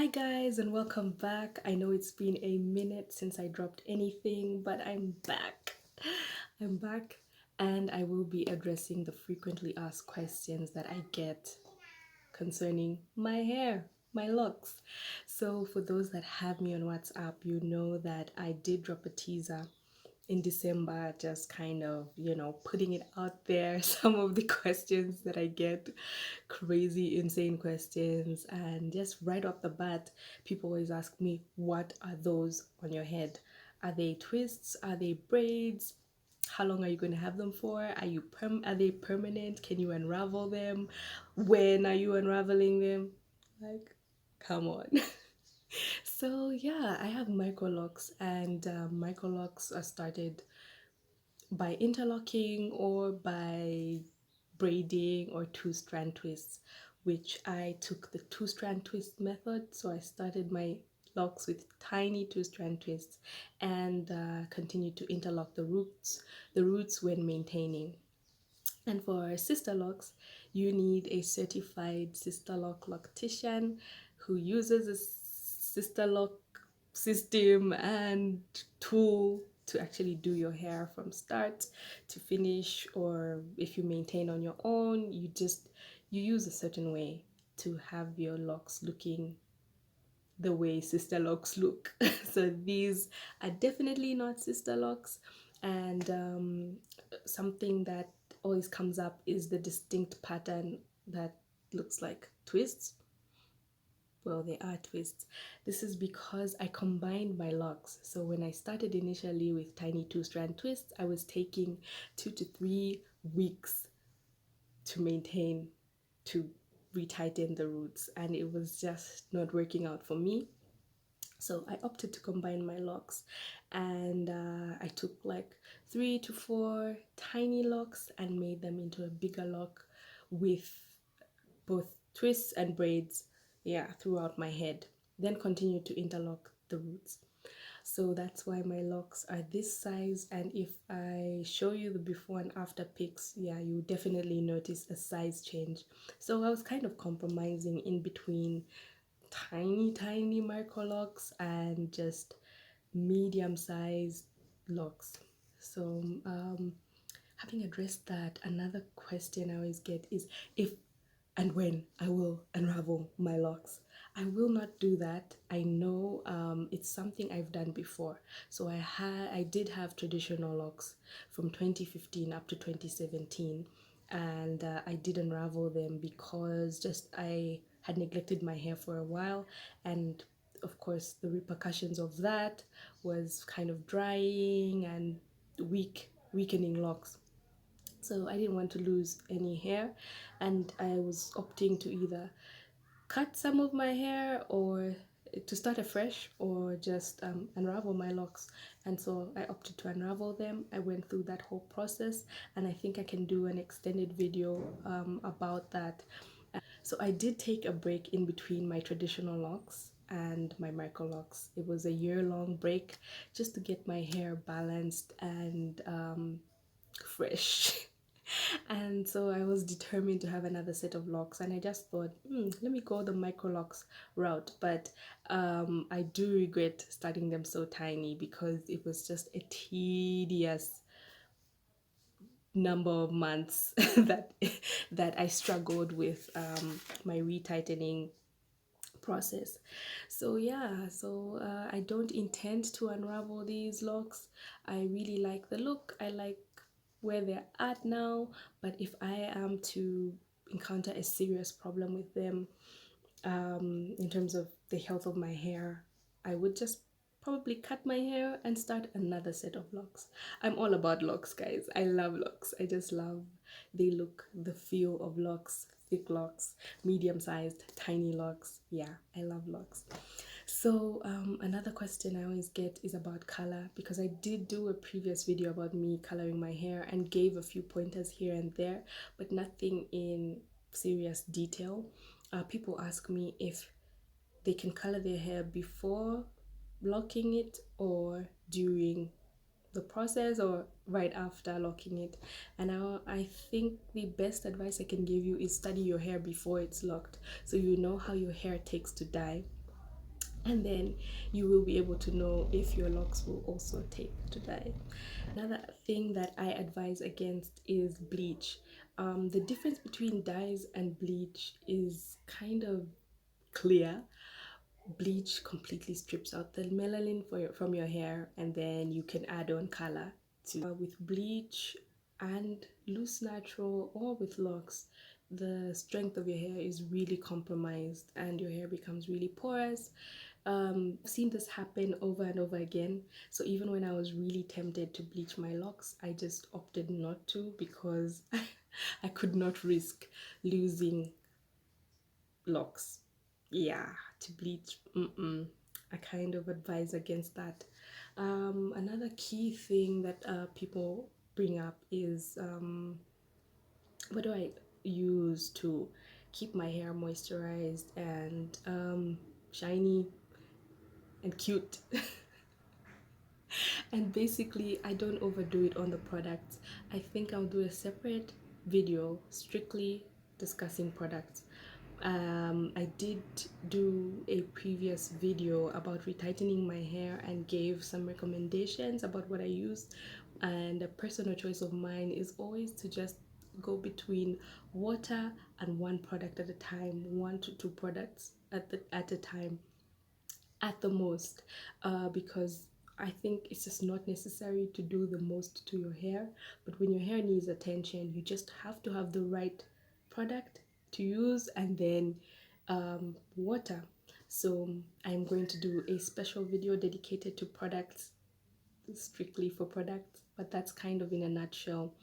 Hi guys and welcome back. I know it's been a minute since I dropped anything, but I'm back. I'm back and I will be addressing the frequently asked questions that I get concerning my hair, my locks. So for those that have me on WhatsApp, you know that I did drop a teaser in December, just kind of, putting it out there. Some of the questions that I get, crazy, insane questions. And just right off the bat, people always ask me, what are those on your head? Are they twists? Are they braids? How long are you going to have them for? Are they permanent? Can you unravel them? When are you unraveling them? Like, come on. So yeah, I have microlocs, and microlocs are started by interlocking or by braiding or two-strand twists, which I took the two-strand twist method. So I started my locks with tiny two-strand twists and continued to interlock the roots when maintaining. And for sister locks, you need a certified sister lock loctician who uses a sister lock system and tool to actually do your hair from start to finish. Or if you maintain on your own, you use a certain way to have your locks looking the way sister locks look. So these are definitely not sister locks. And something that always comes up is the distinct pattern that looks like twists. Well, they are twists. This is because I combined my locks. So when I started initially with tiny two-strand twists, I was taking 2 to 3 weeks to maintain, to retighten the roots, and it was just not working out for me. So I opted to combine my locks, and I took like 3 to 4 tiny locks and made them into a bigger lock with both twists and braids, yeah, throughout my head. Then continued to interlock the roots. So that's why my locks are this size, and if I show you the before and after pics, yeah, you definitely notice a size change. So I was kind of compromising in between tiny microlocs and just medium sized locks. So having addressed that, another question I always get is if and when I will unravel my locks. I will not do that. I know it's something I've done before. So I did have traditional locks from 2015 up to 2017, and I did unravel them because just I had neglected my hair for a while, and of course the repercussions of that was kind of drying and weakening locks. So I didn't want to lose any hair, and I was opting to either cut some of my hair or to start afresh, or just unravel my locks. And so I opted to unravel them. I went through that whole process, and I think I can do an extended video about that. So I did take a break in between my traditional locks and my micro locks. It was a year-long break just to get my hair balanced and fresh. And so I was determined to have another set of locks, and I just thought, let me go the micro locks route. But I do regret starting them so tiny because it was just a tedious number of months that I struggled with my retightening process. So yeah, so I don't intend to unravel these locks. I really like the look. I like where they're at now, but if I am to encounter a serious problem with them, in terms of the health of my hair, I would just probably cut my hair and start another set of locks. I'm all about locks, guys. I love locks. I just love the feel of locks, thick locks, medium sized, tiny locks. Yeah, I love locks. So another question I always get is about color, because I did do a previous video about me coloring my hair and gave a few pointers here and there, but nothing in serious detail. People ask me if they can color their hair before locking it or during the process or right after locking it. And I think the best advice I can give you is study your hair before it's locked, so you know how your hair takes to dye. and then you will be able to know if your locks will also take to dye. Another thing that I advise against is bleach. The difference between dyes and bleach is kind of clear. Bleach completely strips out the melanin from your hair, and then you can add on color to with bleach and loose natural or with locks, the strength of your hair is really compromised and your hair becomes really porous. I've seen this happen over and over again. So even when I was really tempted to bleach my locks, I just opted not to because I could not risk losing locks. Yeah, to bleach. I kind of advise against that. Another key thing that people bring up is what do I use to keep my hair moisturized and shiny and cute. And basically, I don't overdo it on the products. I think I'll do a separate video strictly discussing products. I did do a previous video about retightening my hair and gave some recommendations about what I use. And a personal choice of mine is always to just go between water and one product at a time, 1 to 2 products at a time at the most, because I think it's just not necessary to do the most to your hair. But when your hair needs attention, you just have to have the right product to use, and then water. So I'm going to do a special video dedicated to products, strictly for products, but that's kind of in a nutshell.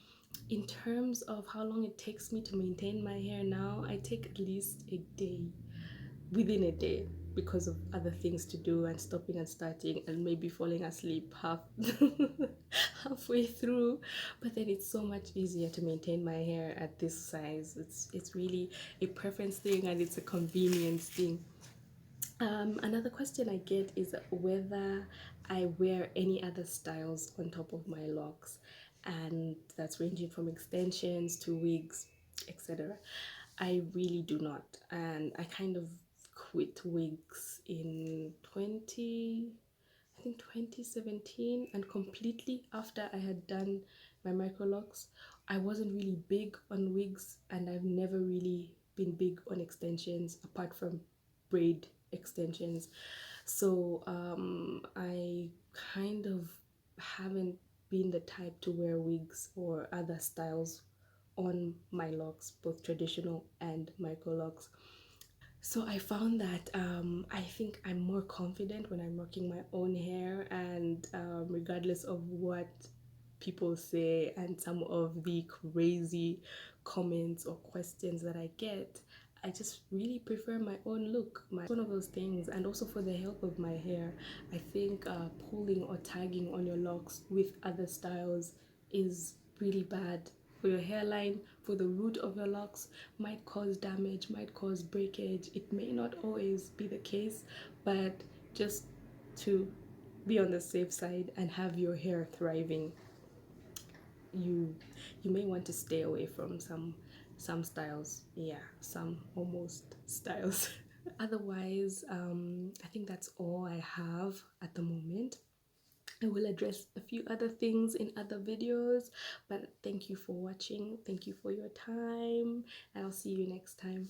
In terms of how long it takes me to maintain my hair now, I take at least a day, within a day, because of other things to do and stopping and starting and maybe falling asleep halfway through. But then it's so much easier to maintain my hair at this size. It's really a preference thing and it's a convenience thing. Another question I get is whether I wear any other styles on top of my locks, and that's ranging from extensions to wigs, etc. I really do not, and I kind of quit wigs in 2017, and completely after I had done my microlocs. I wasn't really big on wigs, and I've never really been big on extensions apart from braid extensions. So I kind of haven't been the type to wear wigs or other styles on my locks, both traditional and microlocs. So I found that I think I'm more confident when I'm rocking my own hair, and regardless of what people say and some of the crazy comments or questions that I get, I just really prefer my own look. One of those things, and also for the health of my hair, I think pulling or tagging on your locks with other styles is really bad for your hairline, for the root of your locks, might cause damage, might cause breakage. It may not always be the case, but just to be on the safe side and have your hair thriving, you you may want to stay away from some styles. Yeah, some almost styles. Otherwise, I think that's all I have at the moment. I will address a few other things in other videos, but thank you for watching. Thank you for your time, and I'll see you next time.